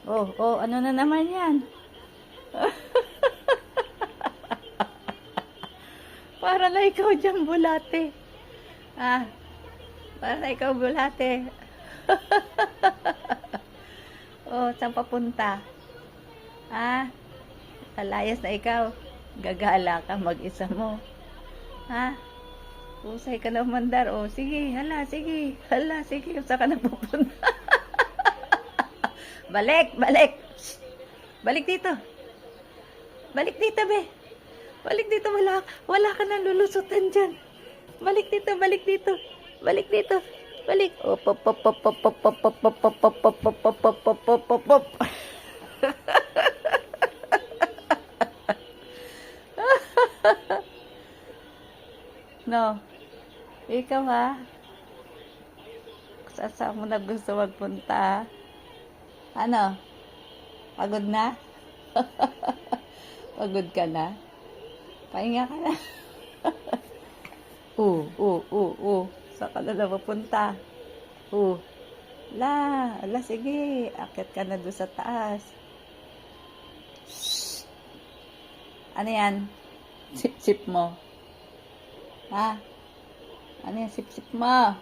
Oh, ano na naman yan? Para na ikaw dyan, bulate. Ah, para na ikaw, bulate. Oh, saan papunta? Ah, alayas na ikaw. Gagala ka mag-isa mo. Ha? Usay ka na mandar. Oh, sige, hala, sige. Hala, sige. Saan ka na pupunta? Balik, balik. Shh. Balik dito. Balik dito, be. Balik dito, wala ka nang lulusutan dyan. Balik dito, balik dito. Balik dito. Balik. Op, op, op, op, op, op, op, op, op, op, op, op, op, op, op, op, op, op, op. No. Ikaw ha? Saan mo na gusto magpunta? Ano? Pagod na? Pagod ka na? Pahinga ka na? Saan ka na mapunta? Sige. Akit ka na doon sa taas. Shhh. Ano yan? Sip-sip mo. Ha? Ano yan? Sip-sip mo.